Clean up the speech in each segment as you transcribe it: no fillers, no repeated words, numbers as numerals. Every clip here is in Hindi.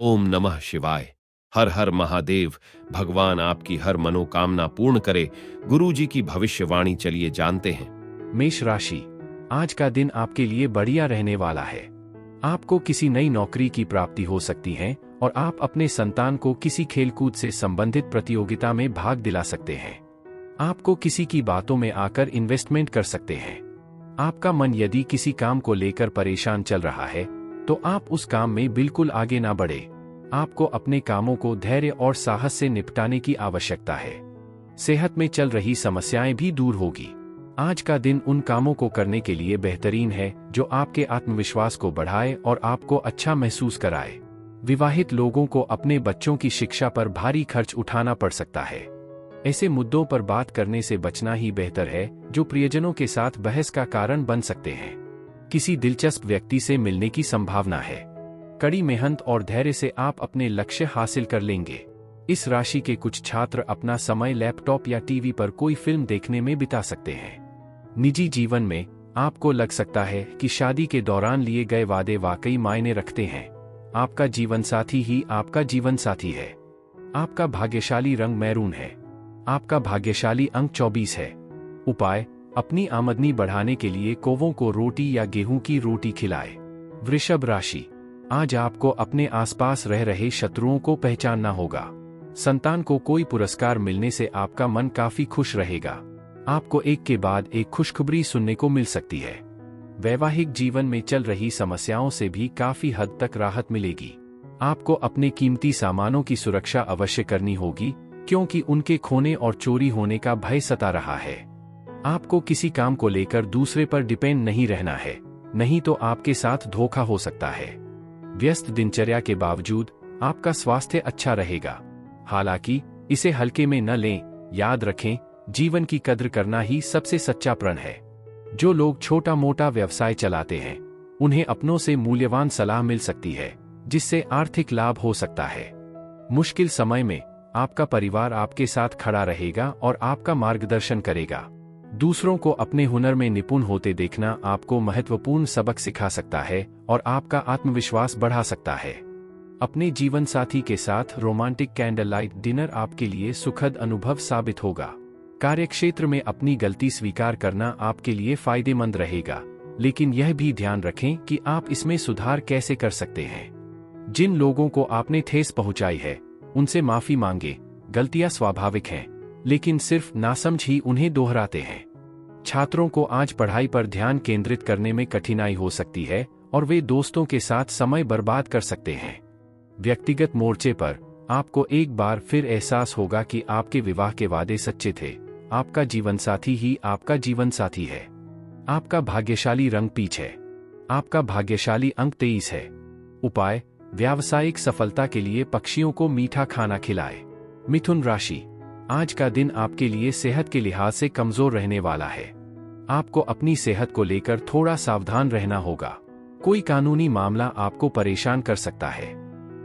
ओम नमः शिवाय। हर हर महादेव। भगवान आपकी हर मनोकामना पूर्ण करे। गुरुजी की भविष्यवाणी चलिए जानते हैं। मेष राशि, आज का दिन आपके लिए बढ़िया रहने वाला है। आपको किसी नई नौकरी की प्राप्ति हो सकती है और आप अपने संतान को किसी खेलकूद से संबंधित प्रतियोगिता में भाग दिला सकते हैं। आपको किसी की बातों में आकर इन्वेस्टमेंट कर सकते हैं। आपका मन यदि किसी काम को लेकर परेशान चल रहा है तो आप उस काम में बिल्कुल आगे ना बढ़े। आपको अपने कामों को धैर्य और साहस से निपटाने की आवश्यकता है। सेहत में चल रही समस्याएं भी दूर होगी। आज का दिन उन कामों को करने के लिए बेहतरीन है जो आपके आत्मविश्वास को बढ़ाए और आपको अच्छा महसूस कराए। विवाहित लोगों को अपने बच्चों की शिक्षा पर भारी खर्च उठाना पड़ सकता है। ऐसे मुद्दों पर बात करने से बचना ही बेहतर है जो प्रियजनों के साथ बहस का कारण बन सकते हैं। किसी दिलचस्प व्यक्ति से मिलने की संभावना है। कड़ी मेहनत और धैर्य से आप अपने लक्ष्य हासिल कर लेंगे। इस राशि के कुछ छात्र अपना समय लैपटॉप या टीवी पर कोई फिल्म देखने में बिता सकते हैं। निजी जीवन में आपको लग सकता है कि शादी के दौरान लिए गए वादे वाकई मायने रखते हैं। आपका जीवनसाथी ही आपका जीवनसाथी है। आपका भाग्यशाली रंग मैरून है। आपका भाग्यशाली अंक 24 है। उपाय, अपनी आमदनी बढ़ाने के लिए कौवों को रोटी या गेहूं की रोटी खिलाएं। वृषभ राशि, आज आपको अपने आसपास रह रहे शत्रुओं को पहचानना होगा। संतान को कोई पुरस्कार मिलने से आपका मन काफी खुश रहेगा। आपको एक के बाद एक खुशखबरी सुनने को मिल सकती है। वैवाहिक जीवन में चल रही समस्याओं से भी काफी हद तक राहत मिलेगी। आपको अपने कीमती सामानों की सुरक्षा अवश्य करनी होगी क्योंकि उनके खोने और चोरी होने का भय सता रहा है। आपको किसी काम को लेकर दूसरे पर डिपेंड नहीं रहना है, नहीं तो आपके साथ धोखा हो सकता है। व्यस्त दिनचर्या के बावजूद आपका स्वास्थ्य अच्छा रहेगा। हालांकि इसे हल्के में न लें। याद रखें, जीवन की कद्र करना ही सबसे सच्चा प्रण है। जो लोग छोटा मोटा व्यवसाय चलाते हैं उन्हें अपनों से मूल्यवान सलाह मिल सकती है जिससे आर्थिक लाभ हो सकता है। मुश्किल समय में आपका परिवार आपके साथ खड़ा रहेगा और आपका मार्गदर्शन करेगा। दूसरों को अपने हुनर में निपुण होते देखना आपको महत्वपूर्ण सबक सिखा सकता है और आपका आत्मविश्वास बढ़ा सकता है। अपने जीवन साथी के साथ रोमांटिक कैंडल लाइट डिनर आपके लिए सुखद अनुभव साबित होगा। कार्यक्षेत्र में अपनी गलती स्वीकार करना आपके लिए फायदेमंद रहेगा, लेकिन यह भी ध्यान रखें कि आप इसमें सुधार कैसे कर सकते हैं। जिन लोगों को आपने ठेस पहुंचाई है उनसे माफी मांगे। गलतियां स्वाभाविक हैं, लेकिन सिर्फ नासमझ ही उन्हें दोहराते हैं। छात्रों को आज पढ़ाई पर ध्यान केंद्रित करने में कठिनाई हो सकती है और वे दोस्तों के साथ समय बर्बाद कर सकते हैं। व्यक्तिगत मोर्चे पर आपको एक बार फिर एहसास होगा कि आपके विवाह के वादे सच्चे थे। आपका जीवनसाथी ही आपका जीवनसाथी है। आपका भाग्यशाली रंग पीच है। आपका भाग्यशाली अंक 23 है। उपाय, व्यावसायिक सफलता के लिए पक्षियों को मीठा खाना खिलाएं। मिथुन राशि, आज का दिन आपके लिए सेहत के लिहाज से कमजोर रहने वाला है। आपको अपनी सेहत को लेकर थोड़ा सावधान रहना होगा। कोई कानूनी मामला आपको परेशान कर सकता है।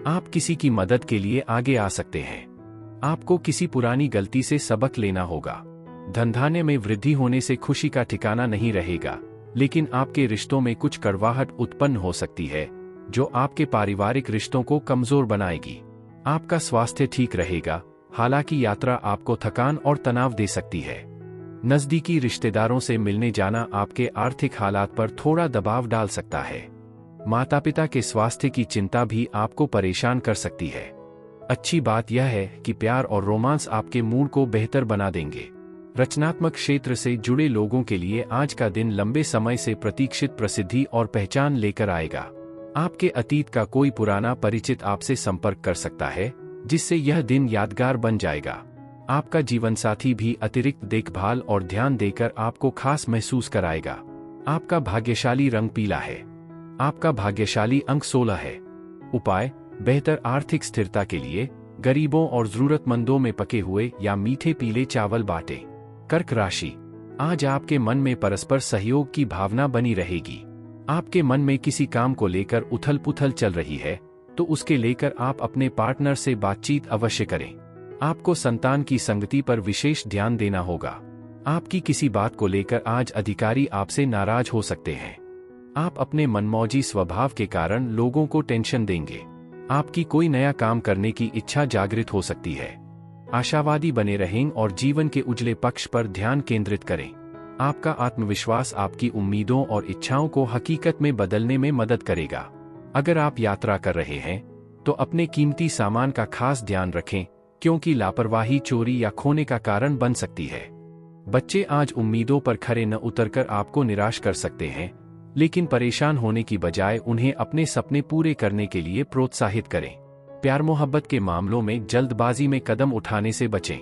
आप किसी की मदद के लिए आगे आ सकते हैं। आपको किसी पुरानी गलती से सबक लेना होगा। धनधान्य में वृद्धि होने से खुशी का ठिकाना नहीं रहेगा, लेकिन आपके रिश्तों में कुछ कड़वाहट उत्पन्न हो सकती है जो आपके पारिवारिक रिश्तों को कमजोर बनाएगी। आपका स्वास्थ्य ठीक रहेगा, हालांकि यात्रा आपको थकान और तनाव दे सकती है। नजदीकी रिश्तेदारों से मिलने जाना आपके आर्थिक हालात पर थोड़ा दबाव डाल सकता है। माता पिता के स्वास्थ्य की चिंता भी आपको परेशान कर सकती है। अच्छी बात यह है कि प्यार और रोमांस आपके मूड को बेहतर बना देंगे। रचनात्मक क्षेत्र से जुड़े लोगों के लिए आज का दिन लंबे समय से प्रतीक्षित प्रसिद्धि और पहचान लेकर आएगा। आपके अतीत का कोई पुराना परिचित आपसे संपर्क कर सकता है, जिससे यह दिन यादगार बन जाएगा। आपका जीवनसाथी भी अतिरिक्त देखभाल और ध्यान देकर आपको खास महसूस कराएगा। आपका भाग्यशाली रंग पीला है। आपका भाग्यशाली अंक 16 है। उपाय, बेहतर आर्थिक स्थिरता के लिए गरीबों और जरूरतमंदों में पके हुए या मीठे पीले चावल बांटें। कर्क राशि, आज आपके मन में परस्पर सहयोग की भावना बनी रहेगी। आपके मन में किसी काम को लेकर उथल पुथल चल रही है तो उसके लेकर आप अपने पार्टनर से बातचीत अवश्य करें। आपको संतान की संगति पर विशेष ध्यान देना होगा। आपकी किसी बात को लेकर आज अधिकारी आपसे नाराज हो सकते हैं। आप अपने मनमौजी स्वभाव के कारण लोगों को टेंशन देंगे। आपकी कोई नया काम करने की इच्छा जागृत हो सकती है। आशावादी बने रहें और जीवन के उजले पक्ष पर ध्यान केंद्रित करें। आपका आत्मविश्वास आपकी उम्मीदों और इच्छाओं को हकीकत में बदलने में मदद करेगा। अगर आप यात्रा कर रहे हैं तो अपने कीमती सामान का खास ध्यान रखें, क्योंकि लापरवाही चोरी या खोने का कारण बन सकती है। बच्चे आज उम्मीदों पर खरे न उतरकर आपको निराश कर सकते हैं, लेकिन परेशान होने की बजाय उन्हें अपने सपने पूरे करने के लिए प्रोत्साहित करें। प्यार मोहब्बत के मामलों में जल्दबाजी में कदम उठाने से बचें।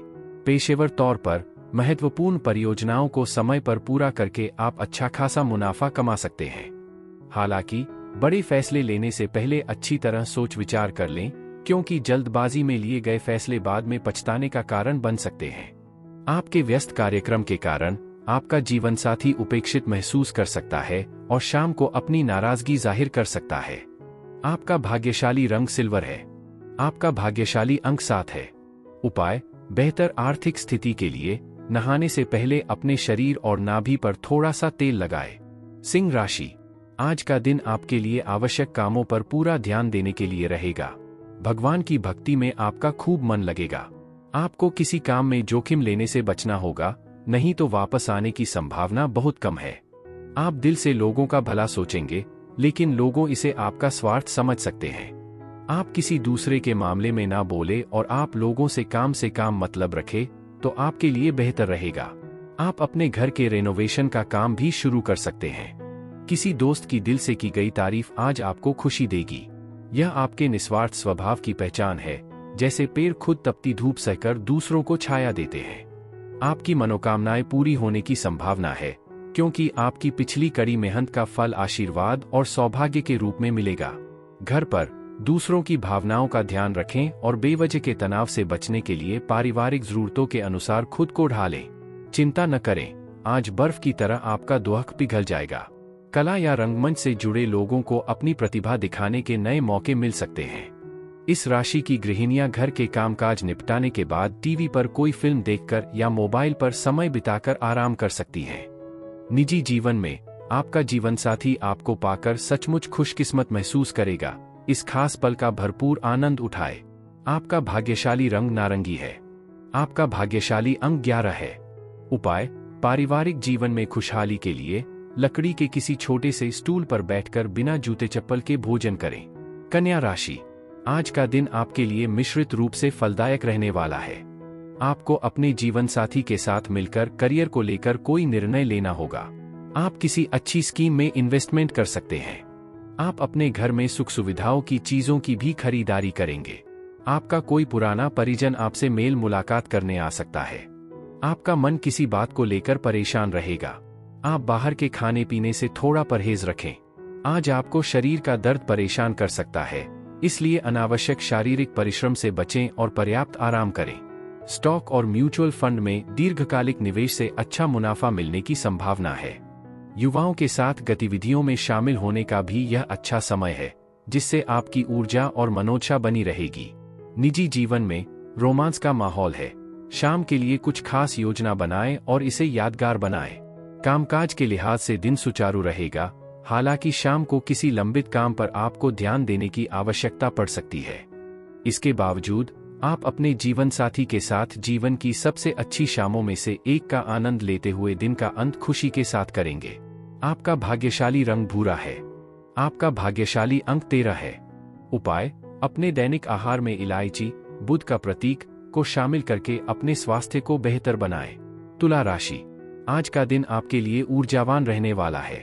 पेशेवर तौर पर महत्वपूर्ण परियोजनाओं को समय पर पूरा करके आप अच्छा खासा मुनाफा कमा सकते हैं। हालांकि बड़े फैसले लेने से पहले अच्छी तरह सोच विचार कर लें, क्योंकि जल्दबाजी में लिए गए फैसले बाद में पछताने का कारण बन सकते हैं। आपके व्यस्त कार्यक्रम के कारण आपका जीवनसाथी उपेक्षित महसूस कर सकता है और शाम को अपनी नाराजगी जाहिर कर सकता है। आपका भाग्यशाली रंग सिल्वर है। आपका भाग्यशाली अंक 7 है। उपाय: बेहतर आर्थिक स्थिति के लिए नहाने से पहले अपने शरीर और नाभि पर थोड़ा सा तेल लगाएं। सिंह राशि, आज का दिन आपके लिए आवश्यक कामों पर पूरा ध्यान देने के लिए रहेगा। भगवान की भक्ति में आपका खूब मन लगेगा। आपको किसी काम में जोखिम लेने से बचना होगा, नहीं तो वापस आने की संभावना बहुत कम है। आप दिल से लोगों का भला सोचेंगे, लेकिन लोगों इसे आपका स्वार्थ समझ सकते हैं। आप किसी दूसरे के मामले में ना बोले और आप लोगों से काम मतलब रखें, तो आपके लिए बेहतर रहेगा। आप अपने घर के रेनोवेशन का काम भी शुरू कर सकते हैं। किसी दोस्त की दिल से की गई तारीफ आज आपको खुशी देगी। यह आपके निस्वार्थ स्वभाव की पहचान है, जैसे पेड़ खुद तपती धूप सहकर दूसरों को छाया देते हैं। आपकी मनोकामनाएं पूरी होने की संभावना है, क्योंकि आपकी पिछली कड़ी मेहनत का फल आशीर्वाद और सौभाग्य के रूप में मिलेगा। घर पर दूसरों की भावनाओं का ध्यान रखें और बेवजह के तनाव से बचने के लिए पारिवारिक जरूरतों के अनुसार खुद को ढालें। चिंता न करें, आज बर्फ की तरह आपका दुख पिघल जाएगा। कला या रंगमंच से जुड़े लोगों को अपनी प्रतिभा दिखाने के नए मौके मिल सकते हैं। इस राशि की गृहिणियां घर के कामकाज निपटाने के बाद टीवी पर कोई फिल्म देखकर या मोबाइल पर समय बिताकर आराम कर सकती हैं। निजी जीवन में आपका जीवनसाथी आपको पाकर सचमुच खुशकिस्मत महसूस करेगा। इस खास पल का भरपूर आनंद उठाए। आपका भाग्यशाली रंग नारंगी है। आपका भाग्यशाली अंक 11 है। उपाय: पारिवारिक जीवन में खुशहाली के लिए लकड़ी के किसी छोटे से स्टूल पर बैठकर बिना जूते चप्पल के भोजन करें। कन्या राशि, आज का दिन आपके लिए मिश्रित रूप से फलदायक रहने वाला है। आपको अपने जीवन साथी के साथ मिलकर करियर को लेकर कोई निर्णय लेना होगा। आप किसी अच्छी स्कीम में इन्वेस्टमेंट कर सकते हैं। आप अपने घर में सुख सुविधाओं की चीजों की भी खरीदारी करेंगे। आपका कोई पुराना परिजन आपसे मेल मुलाकात करने आ सकता है। आपका मन किसी बात को लेकर परेशान रहेगा। आप बाहर के खाने पीने से थोड़ा परहेज रखें। आज आपको शरीर का दर्द परेशान कर सकता है, इसलिए अनावश्यक शारीरिक परिश्रम से बचें और पर्याप्त आराम करें। स्टॉक और म्यूचुअल फंड में दीर्घकालिक निवेश से अच्छा मुनाफा मिलने की संभावना है। युवाओं के साथ गतिविधियों में शामिल होने का भी यह अच्छा समय है, जिससे आपकी ऊर्जा और मनोदशा बनी रहेगी। निजी जीवन में रोमांस का माहौल है। शाम के लिए कुछ खास योजना बनाएं और इसे यादगार बनाएं। कामकाज के लिहाज से दिन सुचारू रहेगा, हालांकि शाम को किसी लंबित काम पर आपको ध्यान देने की आवश्यकता पड़ सकती है। इसके बावजूद आप अपने जीवन साथी के साथ जीवन की सबसे अच्छी शामों में से एक का आनंद लेते हुए दिन का अंत खुशी के साथ करेंगे। आपका भाग्यशाली रंग भूरा है। आपका भाग्यशाली अंक 13 है। उपाय: अपने दैनिक आहार में इलायची, बुध का प्रतीक को शामिल करके अपने स्वास्थ्य को बेहतर बनाएं। तुला राशि, आज का दिन आपके लिए ऊर्जावान रहने वाला है।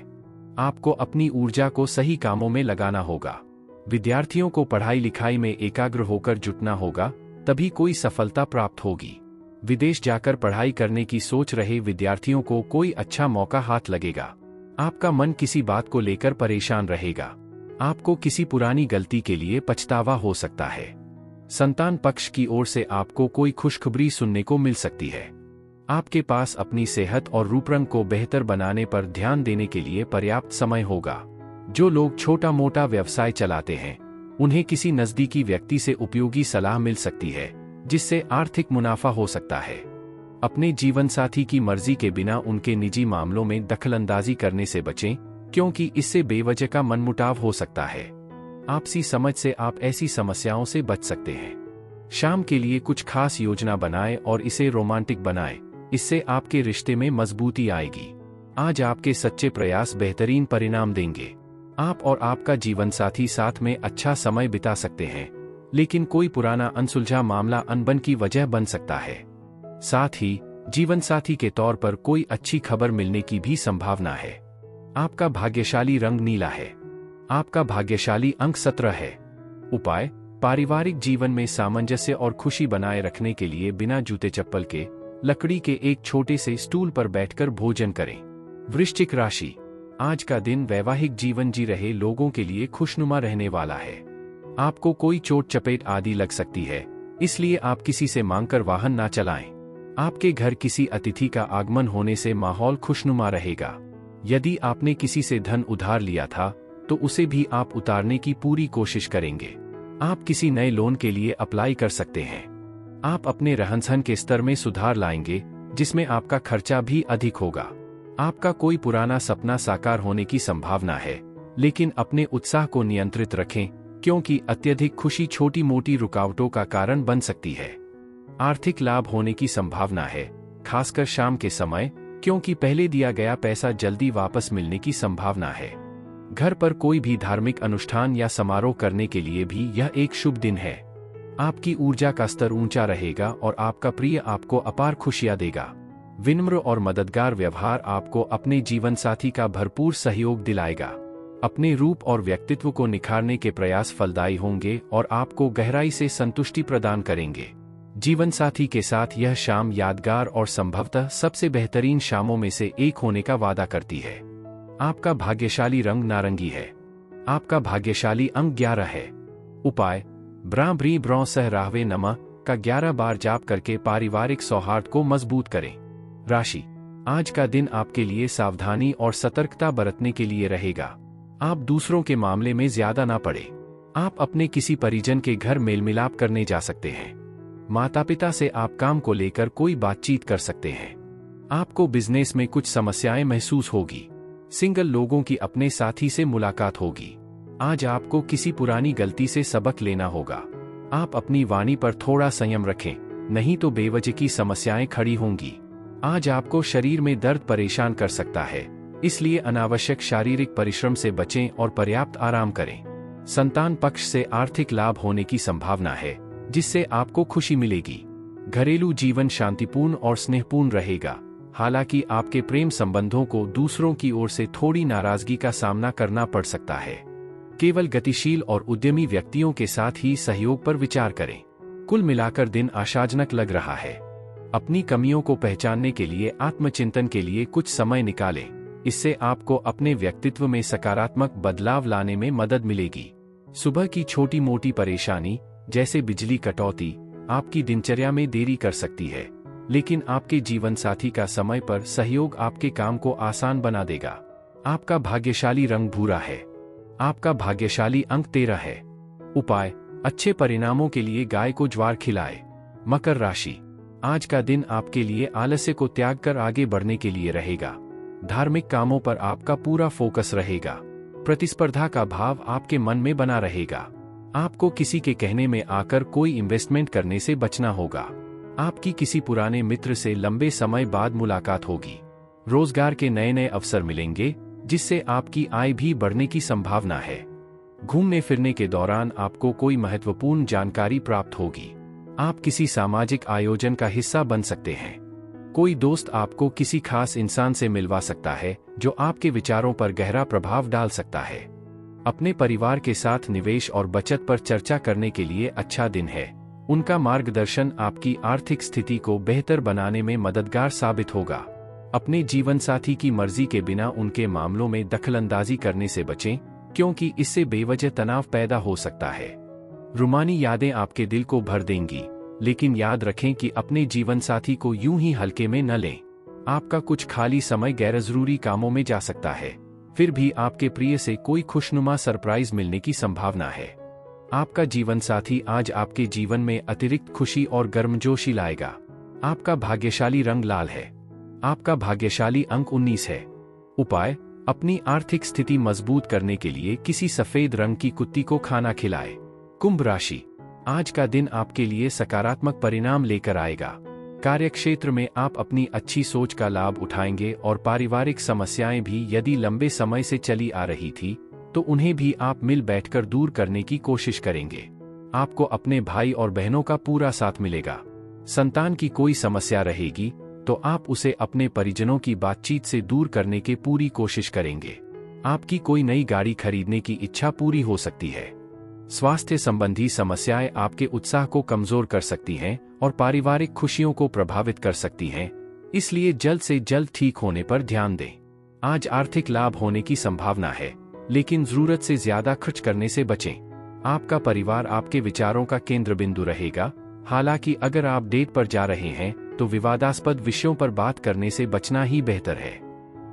आपको अपनी ऊर्जा को सही कामों में लगाना होगा। विद्यार्थियों को पढ़ाई लिखाई में एकाग्र होकर जुटना होगा, तभी कोई सफलता प्राप्त होगी। विदेश जाकर पढ़ाई करने की सोच रहे विद्यार्थियों को कोई अच्छा मौका हाथ लगेगा। आपका मन किसी बात को लेकर परेशान रहेगा। आपको किसी पुरानी गलती के लिए पछतावा हो सकता है। संतान पक्ष की ओर से आपको कोई खुशखबरी सुनने को मिल सकती है। आपके पास अपनी सेहत और रूपरंग को बेहतर बनाने पर ध्यान देने के लिए पर्याप्त समय होगा। जो लोग छोटा मोटा व्यवसाय चलाते हैं, उन्हें किसी नजदीकी व्यक्ति से उपयोगी सलाह मिल सकती है, जिससे आर्थिक मुनाफा हो सकता है। अपने जीवनसाथी की मर्जी के बिना उनके निजी मामलों में दखलंदाजी करने से बचें, क्योंकि इससे बेवजह का मनमुटाव हो सकता है। आपसी समझ से आप ऐसी समस्याओं से बच सकते हैं। शाम के लिए कुछ खास योजना बनाएं और इसे रोमांटिक बनाएं, इससे आपके रिश्ते में मजबूती आएगी। आज आपके सच्चे प्रयास बेहतरीन परिणाम देंगे। आप और आपका जीवनसाथी साथ में अच्छा समय बिता सकते हैं, लेकिन कोई पुराना अनसुलझा मामला अनबन की वजह बन सकता है। साथ ही जीवनसाथी के तौर पर कोई अच्छी खबर मिलने की भी संभावना है। आपका भाग्यशाली रंग नीला है। आपका भाग्यशाली अंक 17 है। उपाय: पारिवारिक जीवन में सामंजस्य और खुशी बनाए रखने के लिए बिना जूते चप्पल के लकड़ी के एक छोटे से स्टूल पर बैठकर भोजन करें। वृश्चिक राशि, आज का दिन वैवाहिक जीवन जी रहे लोगों के लिए खुशनुमा रहने वाला है। आपको कोई चोट चपेट आदि लग सकती है, इसलिए आप किसी से मांगकर वाहन ना चलाएं। आपके घर किसी अतिथि का आगमन होने से माहौल खुशनुमा रहेगा। यदि आपने किसी से धन उधार लिया था तो उसे भी आप उतारने की पूरी कोशिश करेंगे। आप किसी नए लोन के लिए अप्लाई कर सकते हैं। आप अपने रहन-सहन के स्तर में सुधार लाएंगे, जिसमें आपका खर्चा भी अधिक होगा। आपका कोई पुराना सपना साकार होने की संभावना है, लेकिन अपने उत्साह को नियंत्रित रखें, क्योंकि अत्यधिक खुशी छोटी-मोटी रुकावटों का कारण बन सकती है। आर्थिक लाभ होने की संभावना है, खासकर शाम के समय, क्योंकि पहले दिया गया पैसा जल्दी वापस मिलने की संभावना है। घर पर कोई भी धार्मिक अनुष्ठान या समारोह करने के लिए भी यह एक शुभ दिन है। आपकी ऊर्जा का स्तर ऊंचा रहेगा और आपका प्रिय आपको अपार खुशियां देगा। विनम्र और मददगार व्यवहार आपको अपने जीवन साथी का भरपूर सहयोग दिलाएगा। अपने रूप और व्यक्तित्व को निखारने के प्रयास फलदायी होंगे और आपको गहराई से संतुष्टि प्रदान करेंगे। जीवन साथी के साथ यह शाम यादगार और संभवतः सबसे बेहतरीन शामों में से एक होने का वादा करती है। आपका भाग्यशाली रंग नारंगी है। आपका भाग्यशाली अंक 11 है। उपाय: ब्रां ब्री ब्रौं सह राहवे नमः का 11 बार जाप करके पारिवारिक सौहार्द को मजबूत करें। राशि, आज का दिन आपके लिए सावधानी और सतर्कता बरतने के लिए रहेगा। आप दूसरों के मामले में ज्यादा ना पड़े। आप अपने किसी परिजन के घर मेलमिलाप करने जा सकते हैं। माता पिता से आप काम को लेकर कोई बातचीत कर सकते हैं। आपको बिजनेस में कुछ समस्याएं महसूस होगी। सिंगल लोगों की अपने साथी से मुलाकात होगी। आज आपको किसी पुरानी गलती से सबक लेना होगा। आप अपनी वाणी पर थोड़ा संयम रखें, नहीं तो बेवजह की समस्याएं खड़ी होंगी। आज आपको शरीर में दर्द परेशान कर सकता है, इसलिए अनावश्यक शारीरिक परिश्रम से बचें और पर्याप्त आराम करें। संतान पक्ष से आर्थिक लाभ होने की संभावना है, जिससे आपको खुशी मिलेगी। घरेलू जीवन शांतिपूर्ण और स्नेहपूर्ण रहेगा। हालांकि आपके प्रेम संबंधों को दूसरों की ओर से थोड़ी नाराजगी का सामना करना पड़ सकता है। केवल गतिशील और उद्यमी व्यक्तियों के साथ ही सहयोग पर विचार करें। कुल मिलाकर दिन आशाजनक लग रहा है। अपनी कमियों को पहचानने के लिए आत्मचिंतन के लिए कुछ समय निकालें। इससे आपको अपने व्यक्तित्व में सकारात्मक बदलाव लाने में मदद मिलेगी। सुबह की छोटी मोटी परेशानी, जैसे बिजली कटौती, आपकी दिनचर्या में देरी कर सकती है, लेकिन आपके जीवन साथी का समय पर सहयोग आपके काम को आसान बना देगा। आपका भाग्यशाली रंग भूरा है। आपका भाग्यशाली अंक 13 है। उपाय: अच्छे परिणामों के लिए गाय को ज्वार खिलाए। मकर राशि, आज का दिन आपके लिए आलस्य को त्याग कर आगे बढ़ने के लिए रहेगा। धार्मिक कामों पर आपका पूरा फोकस रहेगा। प्रतिस्पर्धा का भाव आपके मन में बना रहेगा। आपको किसी के कहने में आकर कोई इन्वेस्टमेंट करने से बचना होगा। आपकी किसी पुराने मित्र से लंबे समय बाद मुलाकात होगी। रोजगार के नए नए अवसर मिलेंगे, जिससे आपकी आय भी बढ़ने की संभावना है। घूमने फिरने के दौरान आपको कोई महत्वपूर्ण जानकारी प्राप्त होगी। आप किसी सामाजिक आयोजन का हिस्सा बन सकते हैं। कोई दोस्त आपको किसी खास इंसान से मिलवा सकता है, जो आपके विचारों पर गहरा प्रभाव डाल सकता है। अपने परिवार के साथ निवेश और बचत पर चर्चा करने के लिए अच्छा दिन है। उनका मार्गदर्शन आपकी आर्थिक स्थिति को बेहतर बनाने में मददगार साबित होगा। अपने जीवन साथी की मर्जी के बिना उनके मामलों में दखलंदाजी करने से बचें, क्योंकि इससे बेवजह तनाव पैदा हो सकता है। रूमानी यादें आपके दिल को भर देंगी, लेकिन याद रखें कि अपने जीवन साथी को यूं ही हल्के में न लें। आपका कुछ खाली समय गैरजरूरी कामों में जा सकता है, फिर भी आपके प्रिय से कोई खुशनुमा सरप्राइज मिलने की संभावना है। आपका जीवन साथी आज आपके जीवन में अतिरिक्त खुशी और गर्मजोशी लाएगा। आपका भाग्यशाली रंग लाल है। आपका भाग्यशाली अंक 19 है। उपाय: अपनी आर्थिक स्थिति मजबूत करने के लिए किसी सफेद रंग की कुत्ती को खाना खिलाए। कुंभ राशि, आज का दिन आपके लिए सकारात्मक परिणाम लेकर आएगा। कार्यक्षेत्र में आप अपनी अच्छी सोच का लाभ उठाएंगे और पारिवारिक समस्याएं भी यदि लंबे समय से चली आ रही थी तो उन्हें भी आप मिल बैठकर दूर करने की कोशिश करेंगे। आपको अपने भाई और बहनों का पूरा साथ मिलेगा। संतान की कोई समस्या रहेगी तो आप उसे अपने परिजनों की बातचीत से दूर करने की पूरी कोशिश करेंगे। आपकी कोई नई गाड़ी खरीदने की इच्छा पूरी हो सकती है। स्वास्थ्य संबंधी समस्याएं आपके उत्साह को कमजोर कर सकती हैं और पारिवारिक खुशियों को प्रभावित कर सकती हैं, इसलिए जल्द से जल्द ठीक होने पर ध्यान दें। आज आर्थिक लाभ होने की संभावना है, लेकिन जरूरत से ज्यादा खर्च करने से बचें। आपका परिवार आपके विचारों का केंद्र बिंदु रहेगा। हालांकि अगर आप डेट पर जा रहे हैं तो विवादास्पद विषयों पर बात करने से बचना ही बेहतर है।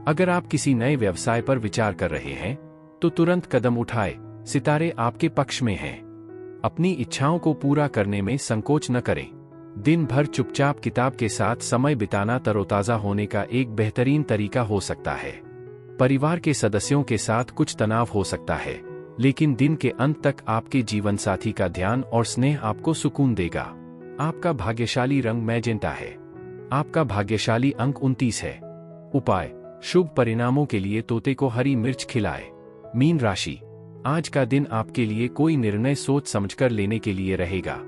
अगर आप किसी नए व्यवसाय पर विचार कर रहे हैं तो तुरंत कदम उठाएं, सितारे आपके पक्ष में हैं। अपनी इच्छाओं को पूरा करने में संकोच न करें। दिन भर चुपचाप किताब के साथ समय बिताना तरोताजा होने का एक बेहतरीन तरीका हो सकता है। परिवार के सदस्यों के साथ कुछ तनाव हो सकता है, लेकिन दिन के अंत तक आपके जीवन साथी का ध्यान और स्नेह आपको सुकून देगा। आपका भाग्यशाली रंग मैजेंटा है। आपका भाग्यशाली अंक 29 है। उपाय, शुभ परिणामों के लिए तोते को हरी मिर्च खिलाए। मीन राशि, आज का दिन आपके लिए कोई निर्णय सोच समझकर लेने के लिए रहेगा।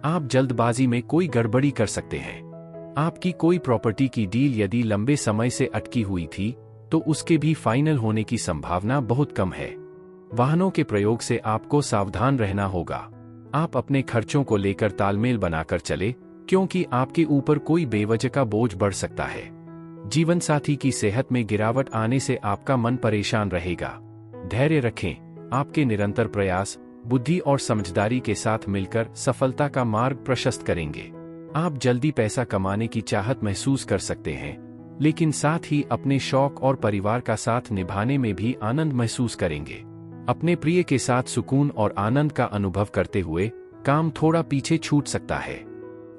आप जल्दबाजी में कोई गड़बड़ी कर सकते हैं। आपकी कोई प्रॉपर्टी की डील यदि लंबे समय से अटकी हुई थी तो उसके भी फाइनल होने की संभावना बहुत कम है। वाहनों के प्रयोग से आपको सावधान रहना होगा। आप अपने खर्चों को लेकर तालमेल बनाकर चले, क्योंकि आपके ऊपर कोई बेवजह का बोझ बढ़ सकता है। जीवन साथी की सेहत में गिरावट आने से आपका मन परेशान रहेगा। धैर्य रखें। आपके निरंतर प्रयास, बुद्धि और समझदारी के साथ मिलकर सफलता का मार्ग प्रशस्त करेंगे। आप जल्दी पैसा कमाने की चाहत महसूस कर सकते हैं, लेकिन साथ ही अपने शौक और परिवार का साथ निभाने में भी आनंद महसूस करेंगे। अपने प्रिय के साथ सुकून और आनंद का अनुभव करते हुए काम थोड़ा पीछे छूट सकता है।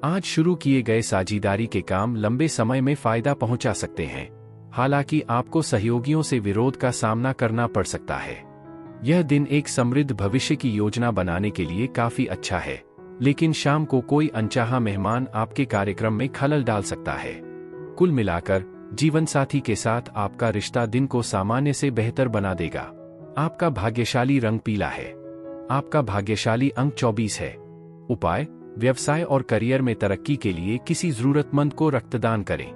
आज शुरू किए गए साझेदारी के काम लंबे समय में फायदा पहुंचा सकते हैं। हालांकि आपको सहयोगियों से विरोध का सामना करना पड़ सकता है। यह दिन एक समृद्ध भविष्य की योजना बनाने के लिए काफी अच्छा है, लेकिन शाम को कोई अनचाहा मेहमान आपके कार्यक्रम में खलल डाल सकता है। कुल मिलाकर जीवन साथी के साथ आपका रिश्ता दिन को सामान्य से बेहतर बना देगा। आपका भाग्यशाली रंग पीला है। आपका भाग्यशाली अंक 24 है। उपाय, व्यवसाय और करियर में तरक्की के लिए किसी जरूरतमंद को रक्तदान करें।